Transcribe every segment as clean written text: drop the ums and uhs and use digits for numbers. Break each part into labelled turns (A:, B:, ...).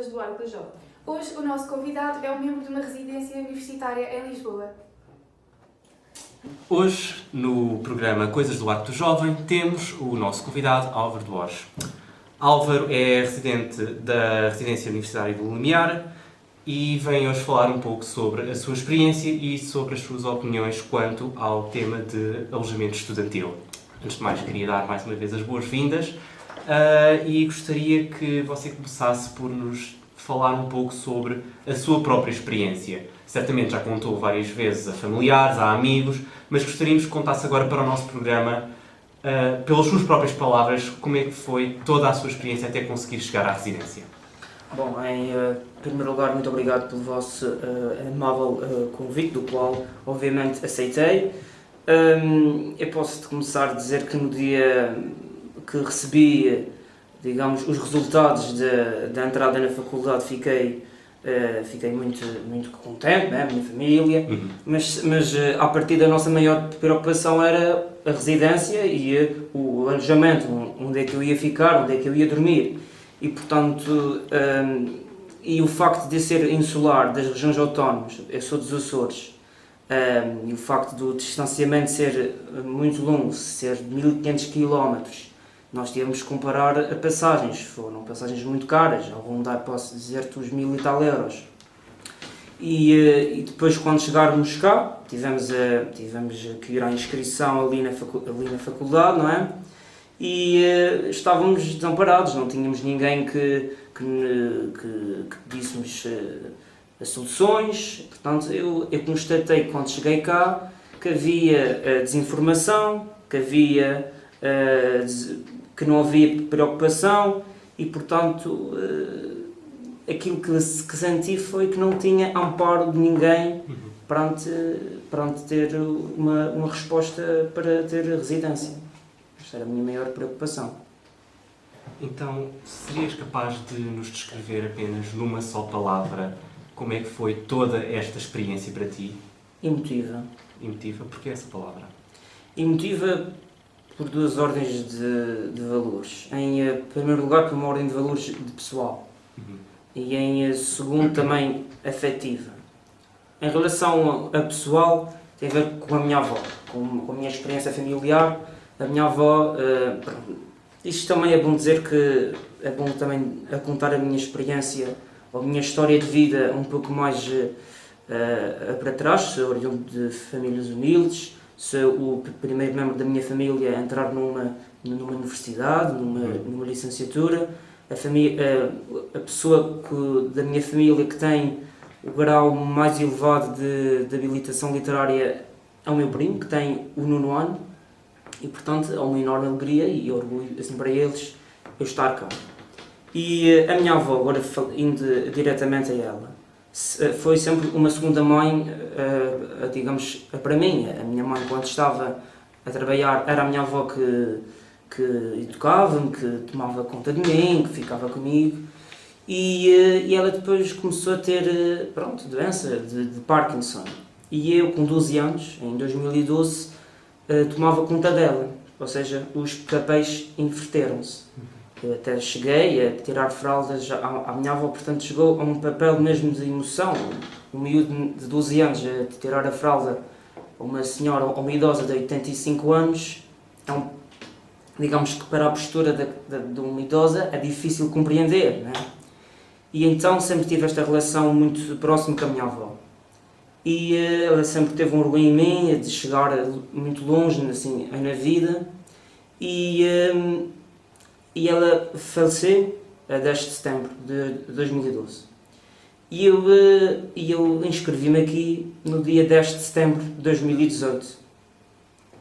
A: do Arco da Jovem.
B: Hoje o nosso convidado é um membro de uma residência universitária em Lisboa.
C: Hoje, no programa Coisas do Arco do Jovem, temos o nosso convidado, Álvaro Duarte. Álvaro é residente da Residência Universitária do Lumiar e vem hoje falar um pouco sobre a sua experiência e sobre as suas opiniões quanto ao tema de alojamento estudantil. Antes de mais, queria dar mais uma vez as boas-vindas e gostaria que você começasse por nos falar um pouco sobre a sua própria experiência. Certamente já contou várias vezes a familiares, a amigos, mas gostaríamos que contasse agora para o nosso programa, pelas suas próprias palavras, como é que foi toda a sua experiência até conseguir chegar à residência.
D: Bom, em primeiro lugar, muito obrigado pelo vosso amável convite, do qual obviamente aceitei. Eu posso começar a dizer que no dia que recebi, digamos, os resultados da entrada na faculdade, fiquei muito contente, né? A minha família, mas à partida a nossa maior preocupação era a residência e o alojamento, onde é que eu ia ficar, onde é que eu ia dormir. E portanto, e o facto de ser insular das regiões autónomas, eu sou dos Açores, e o facto do distanciamento ser muito longo, ser de 1500 km, nós tivemos que comparar a passagens, foram passagens muito caras, a rondar, posso dizer-te, os 1000 e tal euros. E depois, quando chegarmos cá, tivemos que ir à inscrição ali na faculdade, não é? E estávamos desamparados, não tínhamos ninguém que pedíssemos as soluções. Portanto, eu constatei, quando cheguei cá, que havia desinformação, que não havia preocupação e, portanto, aquilo que senti foi que não tinha amparo de ninguém perante ter uma resposta para ter residência. Esta era a minha maior preocupação.
C: Então, serias capaz de nos descrever apenas numa só palavra como é que foi toda esta experiência para ti?
D: Emotiva.
C: Emotiva? Porquê essa palavra?
D: Emotiva por duas ordens de valores. Em primeiro lugar, por uma ordem de valores de pessoal. E em segundo, também afetiva. Em relação a pessoal, tem a ver com a minha avó, com a minha experiência familiar. A minha avó, isto também é bom dizer que é bom também a contar a minha experiência, a minha história de vida um pouco mais para trás. Sou oriundo de famílias humildes, sou o primeiro membro da minha família a entrar numa universidade, numa licenciatura. A pessoa da minha família que tem o grau mais elevado de habilitação literária é o meu primo, que tem o 9º ano. E, portanto, é uma enorme alegria e orgulho, assim, para eles, eu estar cá. E a minha avó, agora indo diretamente a ela, foi sempre uma segunda mãe, digamos, para mim. A minha mãe, quando estava a trabalhar, era a minha avó que educava-me, que tomava conta de mim, que ficava comigo. E ela depois começou a ter, doença de Parkinson. E eu, com 12 anos, em 2012, tomava conta dela, ou seja, os papéis inverteram-se. Eu até cheguei a tirar fraldas à minha avó, portanto chegou a um papel mesmo de emoção. Um miúdo de 12 anos a tirar a fralda a uma senhora ou uma idosa de 85 anos, digamos que para a postura de uma idosa é difícil compreender, não é? E então sempre tive esta relação muito próxima com a minha avó. E ela sempre teve um orgulho em mim de chegar muito longe assim, na vida. E ela faleceu a 10 de setembro de 2012. E eu inscrevi-me aqui no dia 10 de setembro de 2018.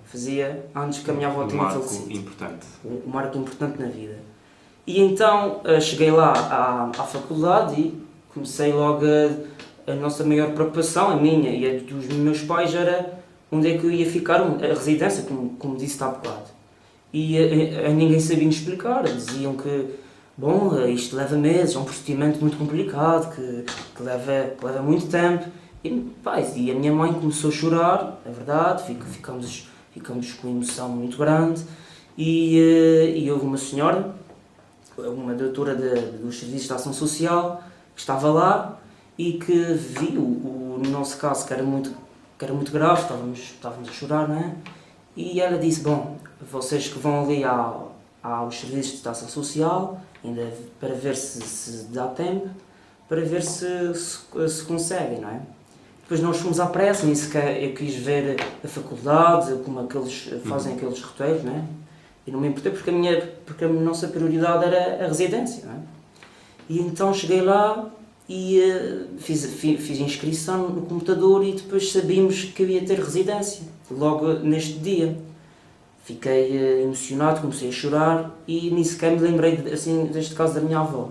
D: Fazia anos que a minha avó tinha falecido.
C: Importante.
D: Um marco importante na vida. E então cheguei lá à faculdade e comecei logo a nossa maior preocupação, a minha e a dos meus pais, era onde é que eu ia ficar, a residência, como disse há bocado. E a ninguém sabia me explicar. Diziam que, isto leva meses, é um procedimento muito complicado, que leva muito tempo. E a minha mãe começou a chorar, é verdade, ficamos com emoção muito grande. E houve uma senhora, uma doutora dos serviços de ação social, estava lá e que viu o nosso caso que era muito grave, estávamos a chorar, não é? E ela disse, bom, vocês que vão ali aos serviços de ação social, ainda para ver se dá tempo, para ver se conseguem, não é? Depois nós fomos à pressa, nem sequer eu quis ver a faculdade, como aqueles fazem aqueles roteiros, não é? E não me importei porque a nossa prioridade era a residência, não é? E então cheguei lá e fiz inscrição no computador e depois sabíamos que eu ia ter residência, logo neste dia. Fiquei emocionado, comecei a chorar e nem sequer me lembrei deste caso da minha avó.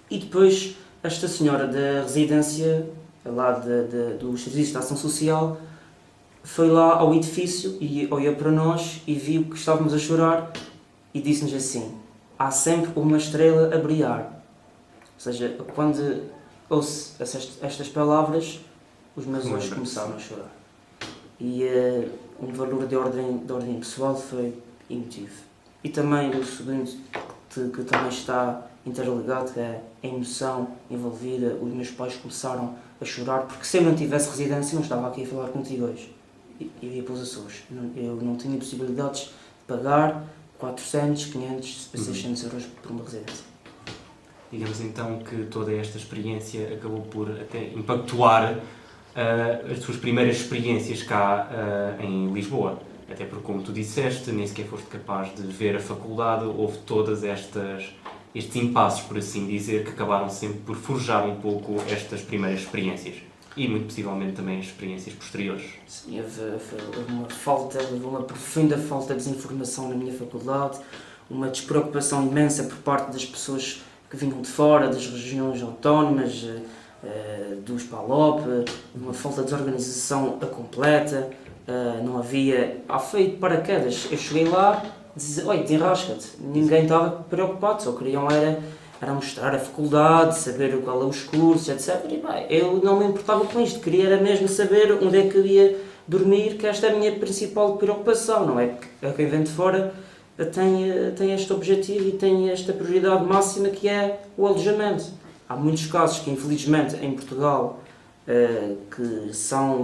D: E depois esta senhora da residência, lá do Serviço de Ação Social, foi lá ao edifício e olhou para nós e viu que estávamos a chorar e disse-nos assim, há sempre uma estrela a brilhar. Ou seja, quando ouço estas palavras, os meus olhos começaram a chorar. E um valor de ordem pessoal foi emotivo. E também o segundo, que também está interligado, é a emoção envolvida. Os meus pais começaram a chorar, porque se eu não tivesse residência, não estava aqui a falar contigo hoje. Eu ia para os Açores. Eu não tinha possibilidades de pagar 400, 500, 600 euros por uma residência.
C: Digamos então que toda esta experiência acabou por até impactuar as tuas primeiras experiências cá em Lisboa. Até porque, como tu disseste, nem sequer foste capaz de ver a faculdade, houve todas estes impasses, por assim dizer, que acabaram sempre por forjar um pouco estas primeiras experiências. E, muito possivelmente, também as experiências posteriores.
D: Sim, houve uma profunda falta de desinformação na minha faculdade, uma despreocupação imensa por parte das pessoas que vinham de fora, das regiões autónomas, dos PALOP, uma falta de organização completa, não havia... feito paraquedas. Eu cheguei lá e dizia, oi, desenrasca-te. Ninguém estava preocupado, só queriam era mostrar a faculdade, saber qual é os cursos, etc. E, bem, eu não me importava com isto, queria era mesmo saber onde é que eu ia dormir, que esta é a minha principal preocupação, não é? Que quem vem de fora tem este objetivo e tem esta prioridade máxima que é o alojamento. Há muitos casos que, infelizmente, em Portugal, que estão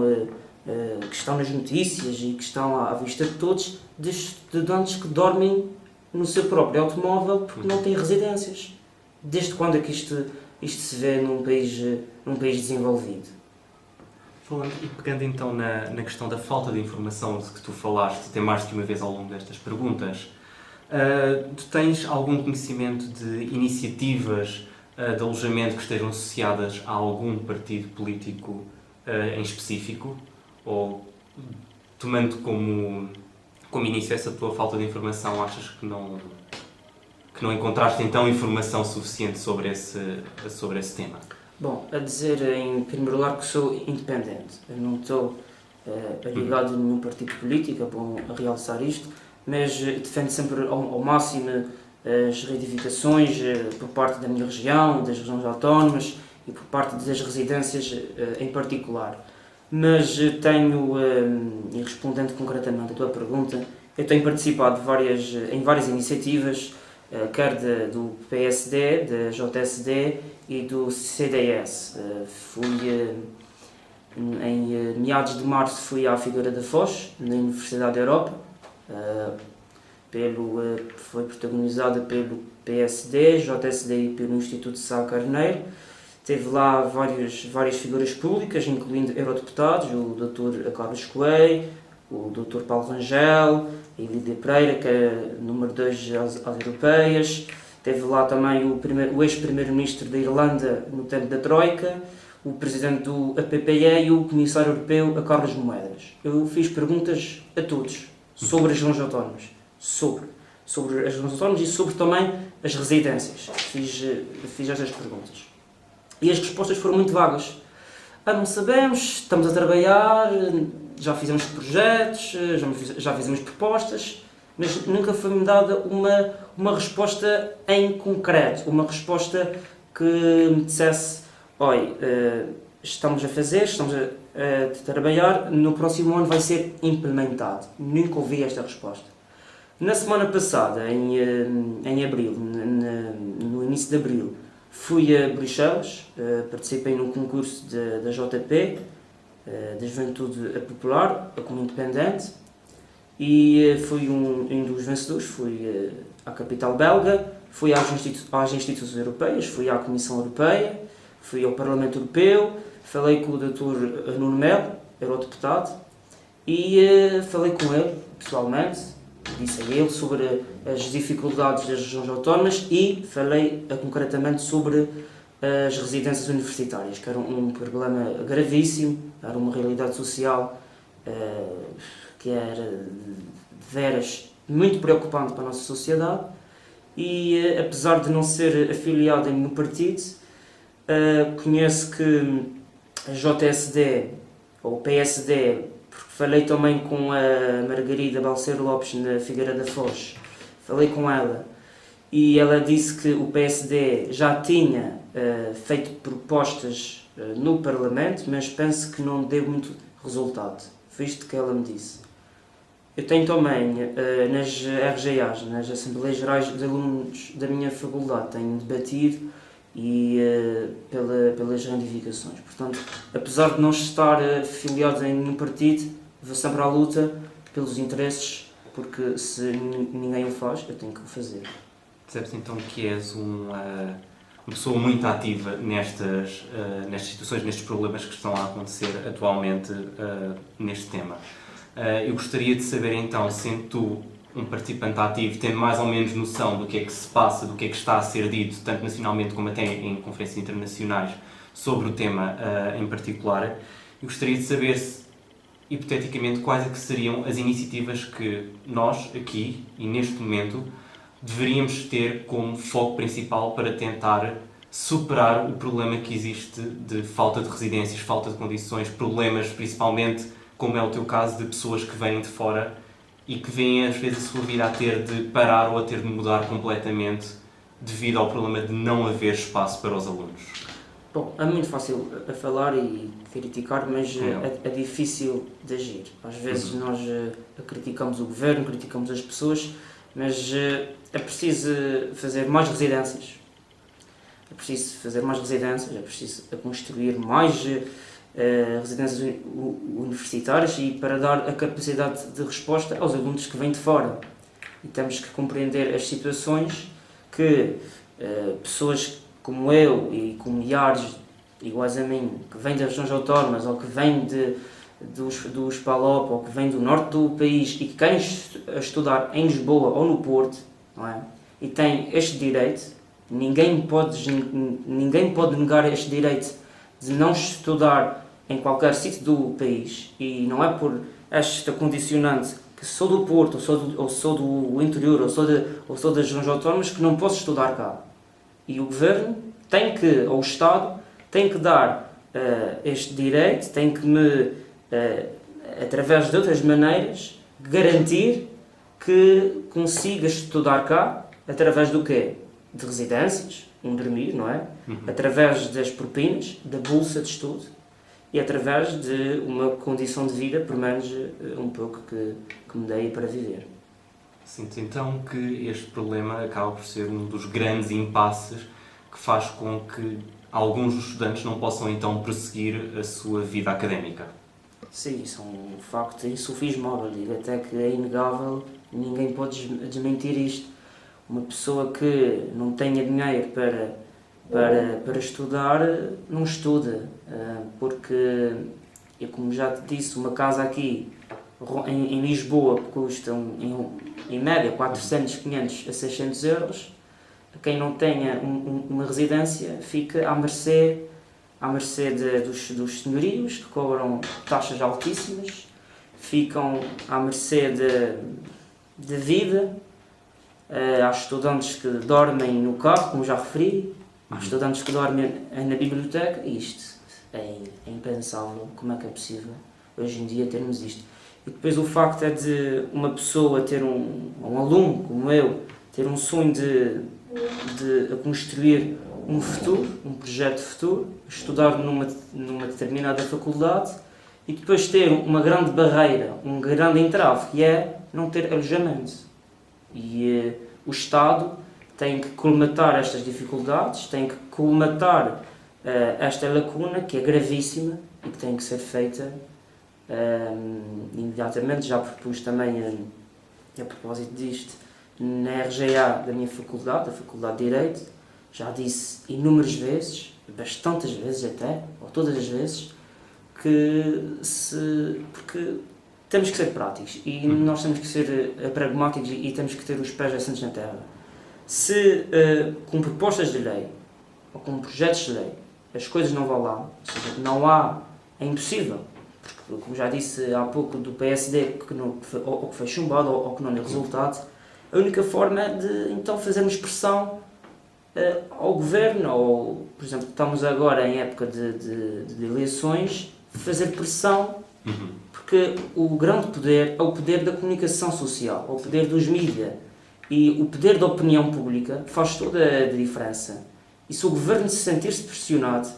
D: nas notícias e que estão à vista de todos, de estudantes que dormem no seu próprio automóvel porque não têm residências. Desde quando é que isto se vê num país desenvolvido?
C: Falando e pegando então na questão da falta de informação de que tu falaste até mais de uma vez ao longo destas perguntas, tu tens algum conhecimento de iniciativas de alojamento que estejam associadas a algum partido político em específico? Ou, tomando como início essa tua falta de informação, achas que não encontraste então informação suficiente sobre esse tema?
D: Bom, a dizer em primeiro lugar que sou independente. Eu não estou ligado a nenhum partido político, é bom realçar isto, mas defendo sempre ao máximo as reivindicações por parte da minha região, das regiões autónomas e por parte das residências em particular. Mas tenho, e respondendo concretamente à tua pergunta, eu tenho participado em várias iniciativas, quer do PSD, da JSD e do CDS. Em meados de março fui à Figueira da Foz, na Universidade da Europa, foi protagonizada pelo PSD, JSD e pelo Instituto Sá Carneiro. Teve lá várias figuras públicas, incluindo eurodeputados, o Dr. Carlos Coelho, o Dr. Paulo Rangel e Lídia Pereira, que é número 2 às europeias. Teve lá também o ex-primeiro-ministro da Irlanda no tempo da Troika, o presidente do APPE e o comissário europeu, a Carlos Moedas. Eu fiz perguntas a todos sobre as regiões autónomas, sobre as regiões autónomas e sobre também as residências. Fiz estas perguntas. E as respostas foram muito vagas. Não sabemos, estamos a trabalhar, já fizemos projetos, já fizemos propostas, mas nunca foi-me dada uma resposta em concreto, uma resposta que me dissesse, olha, estamos a trabalhar, no próximo ano vai ser implementado. Nunca ouvi esta resposta. Na semana passada, em abril, no início de abril, Fui a Bruxelas, participei num concurso da JP, da Juventude Popular, como independente, e fui um dos vencedores. Fui à capital belga, fui às instituições europeias, fui à Comissão Europeia, fui ao Parlamento Europeu, falei com o Dr. Nuno Melo, eurodeputado, e falei com ele pessoalmente, disse a ele sobre as dificuldades das regiões autónomas e falei concretamente sobre as residências universitárias, que era um problema gravíssimo, era uma realidade social que era de veras muito preocupante para a nossa sociedade. E apesar de não ser afiliado em nenhum partido, conheço que a JSD ou PSD, porque falei também com a Margarida Balseiro Lopes na Figueira da Foz, falei com ela e ela disse que o PSD já tinha feito propostas no Parlamento, mas penso que não deu muito resultado, visto que ela me disse. Eu tenho também nas RGAs, nas Assembleias Gerais de Alunos da minha faculdade, tenho debatido e pelas reivindicações. Portanto, apesar de não estar afiliado em nenhum partido, vou sempre à luta pelos interesses, porque se ninguém o faz, eu tenho que o fazer.
C: Percebes então que és uma pessoa muito ativa nestas situações, nestes problemas que estão a acontecer atualmente neste tema. Eu gostaria de saber então, sendo tu um participante ativo, tendo mais ou menos noção do que é que se passa, do que é que está a ser dito, tanto nacionalmente como até em conferências internacionais, sobre o tema em particular, eu gostaria de saber, hipoteticamente, quais é que seriam as iniciativas que nós, aqui e neste momento, deveríamos ter como foco principal para tentar superar o problema que existe de falta de residências, falta de condições, problemas principalmente, como é o teu caso, de pessoas que vêm de fora e que veem às vezes a sua vida a ter de parar ou a ter de mudar completamente devido ao problema de não haver espaço para os alunos.
D: Bom, é muito fácil a falar e criticar, mas é difícil de agir. Às vezes nós criticamos o governo, criticamos as pessoas, mas é preciso fazer mais residências. É preciso construir mais residências universitárias e para dar a capacidade de resposta aos alunos que vêm de fora. E temos que compreender as situações que pessoas como eu e como milhares iguais a mim, que vêm das regiões autónomas ou que vêm dos PALOP ou que vêm do norte do país e que querem estudar em Lisboa ou no Porto, não é? E têm este direito, ninguém pode negar este direito de não estudar em qualquer sítio do país, e não é por esta condicionante que sou do Porto, ou sou do interior, ou sou das regiões autónomas, que não posso estudar cá. E o Governo ou o Estado, tem que dar este direito, tem que me, através de outras maneiras, garantir que consiga estudar cá, através do quê? De residências, dormir, não é? Através das propinas, da bolsa de estudo e através de uma condição de vida, pelo menos um pouco, que me dei para viver.
C: Sinto então que este problema acaba por ser um dos grandes impasses que faz com que alguns dos estudantes não possam então prosseguir a sua vida académica.
D: Sim, isso é um facto insufismável, digo até que é inegável, ninguém pode desmentir isto. Uma pessoa que não tenha dinheiro para estudar, não estuda, porque, como já te disse, uma casa aqui em Lisboa custa em média 400, 500 a 600 euros. Quem não tenha uma residência fica à mercê dos senhorios, que cobram taxas altíssimas, ficam à mercê de vida. Há estudantes que dormem no carro, como já referi, há estudantes que dormem na biblioteca, e isto é impensável. Como é que é possível hoje em dia termos isto? E depois o facto é de uma pessoa ter um aluno como eu, ter um sonho de construir um futuro, um projeto futuro, estudar numa determinada faculdade e depois ter uma grande barreira, um grande entrave, que é não ter alojamento. E o Estado tem que colmatar estas dificuldades, tem que colmatar esta lacuna que é gravíssima e que tem que ser feita imediatamente. Já propus também, a propósito disto, na RGA da minha faculdade, da Faculdade de Direito, já disse inúmeras vezes, bastantes vezes até, ou todas as vezes, porque temos que ser práticos e nós temos que ser pragmáticos e temos que ter os pés assentos na terra. Se com propostas de lei ou com projetos de lei as coisas não vão lá, ou seja, não há, é impossível, porque, como já disse há pouco do PSD, ou que foi chumbado ou que não deu resultado, a única forma é de então fazermos pressão ao governo, ou, por exemplo, estamos agora em época de eleições, fazer pressão, porque o grande poder é o poder da comunicação social, é o poder dos mídias, e o poder da opinião pública faz toda a diferença. E se o governo se sentir-se pressionado,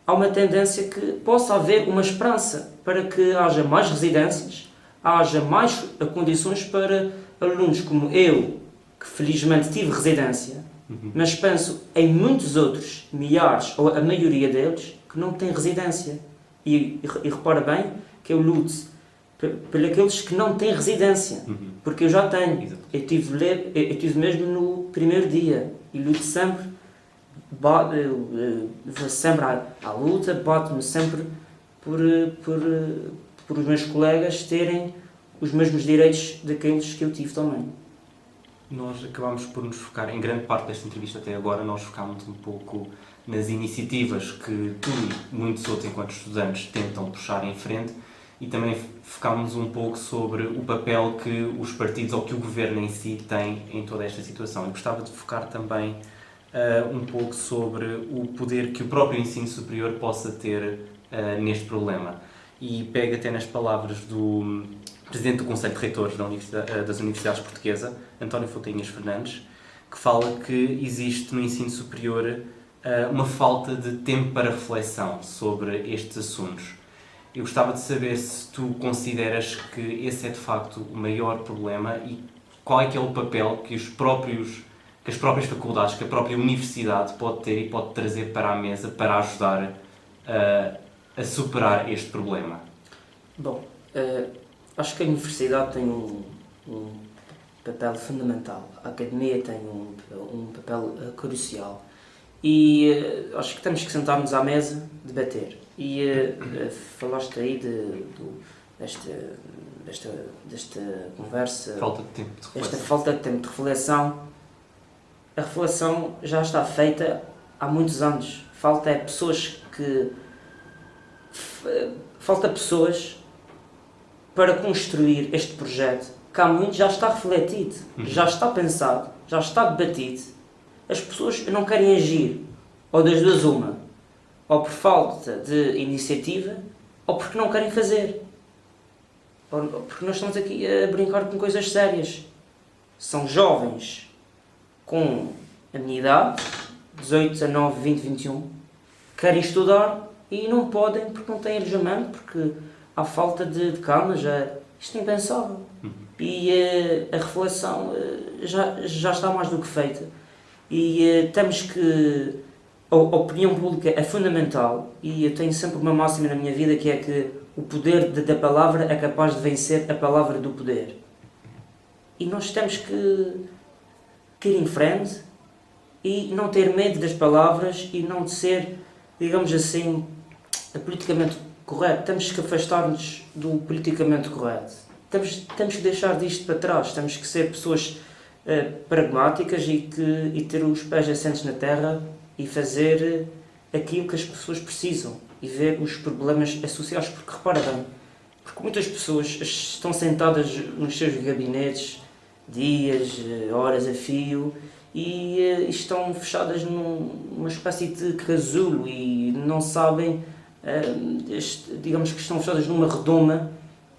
D: há uma tendência que possa haver uma esperança para que haja mais residências, haja mais condições para alunos como eu, que felizmente tive residência, mas penso em muitos outros, milhares, ou a maioria deles, que não têm residência. E repara bem que eu luto pelos que não têm residência, porque eu já tenho. Eu tive mesmo no primeiro dia e luto sempre, vou sempre à luta, bato-me sempre por os meus colegas terem os mesmos direitos daqueles que eu tive também.
C: Nós acabamos por nos focar, em grande parte desta entrevista até agora, nós focámos um pouco nas iniciativas que tu e muitos outros, enquanto estudantes, tentam puxar em frente, e também focámos um pouco sobre o papel que os partidos ou que o governo em si tem em toda esta situação. Eu gostava de focar também um pouco sobre o poder que o próprio ensino superior possa ter neste problema. E pega até nas palavras do Presidente do Conselho de Reitores das Universidades Portuguesas, António Fontainhas Fernandes, que fala que existe no ensino superior uma falta de tempo para reflexão sobre estes assuntos. Eu gostava de saber se tu consideras que esse é de facto o maior problema e qual é que é o papel que as próprias faculdades, que a própria universidade pode ter e pode trazer para a mesa para ajudar a superar este problema.
D: Bom, acho que a universidade tem um papel fundamental, a academia tem um papel crucial e acho que temos que sentar-nos à mesa, debater. E falaste aí desta conversa,
C: Falta de tempo de reflexão.
D: esta falta de tempo de reflexão. A reflexão já está feita há muitos anos. Falta pessoas para construir este projeto, que há muito já está refletido, já está pensado, já está debatido. As pessoas não querem agir, ou das duas uma, ou por falta de iniciativa, ou porque não querem fazer. Ou porque nós estamos aqui a brincar com coisas sérias. São jovens com a minha idade, 18, 19, 20, 21, querem estudar e não podem porque não têm alojamento, porque há falta de calma, isto é impensável. E a reflexão já está mais do que feita. E temos que... A opinião pública é fundamental e eu tenho sempre uma máxima na minha vida que é que o poder da palavra é capaz de vencer a palavra do poder. E nós temos que ir em frente e não ter medo das palavras e não de ser, digamos assim, politicamente correto. Temos que afastar-nos do politicamente correto. Temos que deixar disto para trás. Temos que ser pessoas pragmáticas e ter os pés assentes na terra e fazer aquilo que as pessoas precisam e ver os problemas sociais, porque repara bem, porque muitas pessoas estão sentadas nos seus gabinetes dias, horas a fio e estão fechadas numa espécie de casulo e não sabem, digamos que estão fechadas numa redoma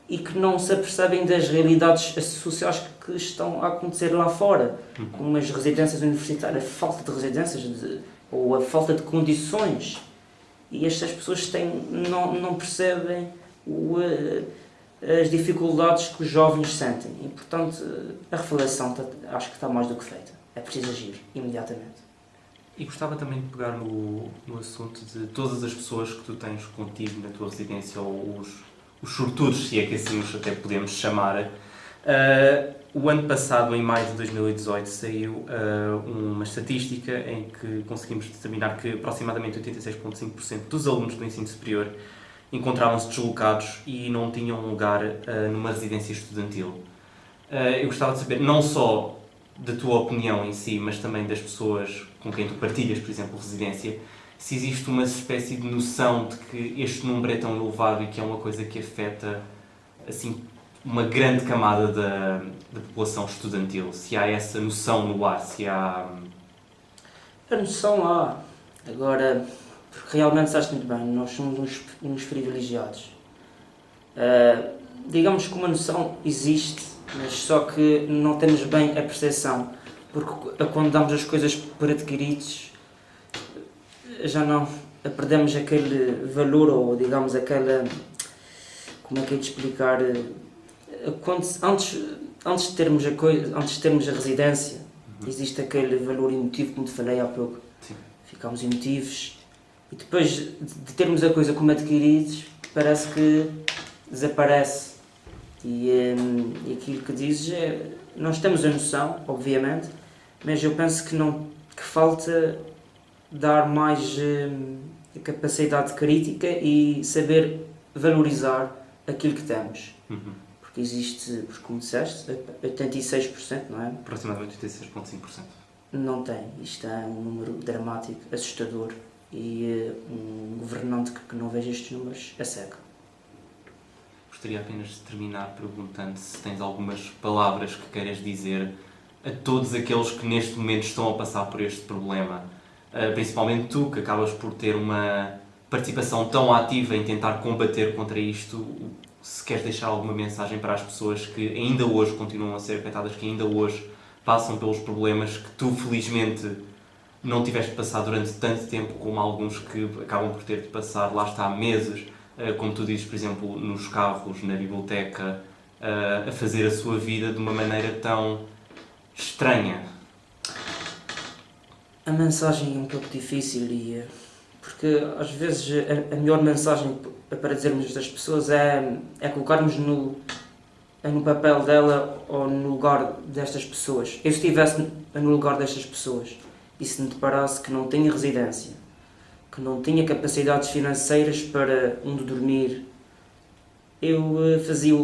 D: e que não se apercebem das realidades sociais que estão a acontecer lá fora, como as residências universitárias, a falta de residências ou a falta de condições. E estas pessoas não percebem as dificuldades que os jovens sentem. E, portanto, a reflexão acho que está mais do que feita. é preciso agir imediatamente.
C: E gostava também de pegar no assunto de todas as pessoas que tu tens contigo na tua residência, ou os sortudos, se é que assim os até podemos chamar. O ano passado, em maio de 2018, saiu uma estatística em que conseguimos determinar que aproximadamente 86,5% dos alunos do ensino superior encontravam-se deslocados e não tinham lugar numa residência estudantil. Eu gostava de saber, não só da tua opinião em si, mas também das pessoas com quem tu partilhas, por exemplo, residência, se existe uma espécie de noção de que este número é tão elevado e que é uma coisa que afeta, assim, uma grande camada da população estudantil. Se há essa noção no ar, se há...
D: A noção há. Agora, porque realmente sabes muito bem, nós somos uns privilegiados. Digamos que uma noção existe, mas só que não temos bem a percepção, porque quando damos as coisas por adquiridos, já não perdemos aquele valor, ou digamos aquela, como é que é de explicar, quando, antes de termos a residência, existe aquele valor emotivo, como te falei há pouco.
C: Sim.
D: Ficamos emotivos, e depois de termos a coisa como adquiridos, parece que desaparece. E aquilo que dizes é, nós temos a noção, obviamente, mas eu penso que falta dar mais capacidade crítica e saber valorizar aquilo que temos. Porque existe, como disseste, 86%, não é?
C: Aproximadamente 86,5%.
D: Não tem. Isto é um número dramático, assustador, e um governante que não veja estes números é cego.
C: Gostaria apenas de terminar perguntando se tens algumas palavras que queiras dizer a todos aqueles que neste momento estão a passar por este problema. Principalmente tu, que acabas por ter uma participação tão ativa em tentar combater contra isto. Se queres deixar alguma mensagem para as pessoas que ainda hoje continuam a ser afetadas, que ainda hoje passam pelos problemas que tu, felizmente, não tiveste de passar durante tanto tempo como alguns que acabam por ter de passar, lá está, meses, como tu dizes, por exemplo, nos carros, na biblioteca, a fazer a sua vida de uma maneira tão estranha.
D: A mensagem é um pouco difícil, porque às vezes a melhor mensagem para dizermos das pessoas é colocarmos no papel dela ou no lugar destas pessoas. Eu, se estivesse no lugar destas pessoas e se me deparasse que não tinha residência, que não tinha capacidades financeiras para onde dormir, eu fazia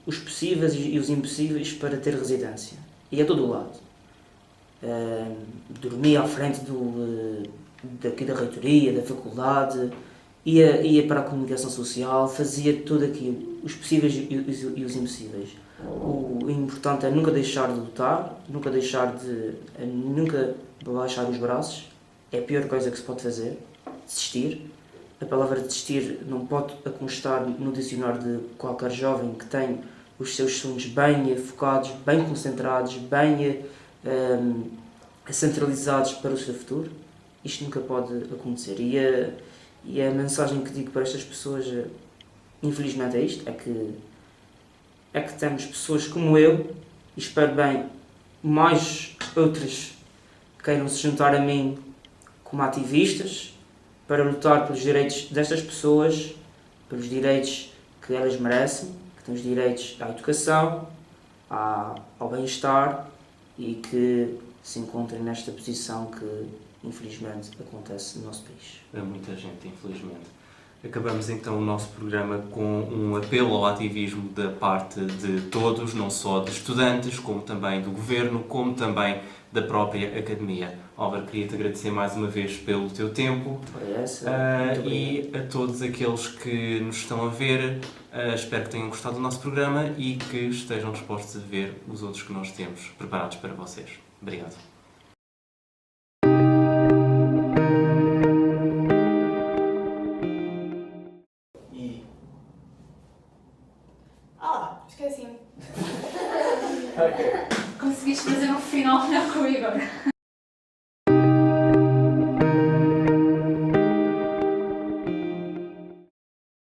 D: os possíveis e os impossíveis para ter residência. E a todo o lado. Dormia à frente daqui da reitoria, da faculdade, ia para a comunicação social, fazia tudo aquilo, os possíveis e os impossíveis. O importante é nunca deixar de lutar, nunca baixar os braços. É a pior coisa que se pode fazer, desistir. A palavra desistir não pode constar no dicionário de qualquer jovem que tem os seus sonhos bem focados, bem concentrados, bem centralizados para o seu futuro. Isto nunca pode acontecer. E a mensagem que digo para estas pessoas, infelizmente, é isto: é que temos pessoas como eu, e espero bem mais outras queiram se juntar a mim como ativistas para lutar pelos direitos destas pessoas, pelos direitos que elas merecem, que têm os direitos à educação, ao bem-estar, e que se encontrem nesta posição que, infelizmente, acontece no nosso país.
C: Há muita gente, infelizmente. Acabamos então o nosso programa com um apelo ao ativismo da parte de todos, não só de estudantes, como também do governo, como também da própria academia. Álvaro, queria-te agradecer mais uma vez pelo teu tempo e a todos aqueles que nos estão a ver. Espero que tenham gostado do nosso programa e que estejam dispostos a ver os outros que nós temos preparados para vocês. Obrigado.
B: Esqueci-me.
A: Conseguiste fazer um final melhor que o Igor.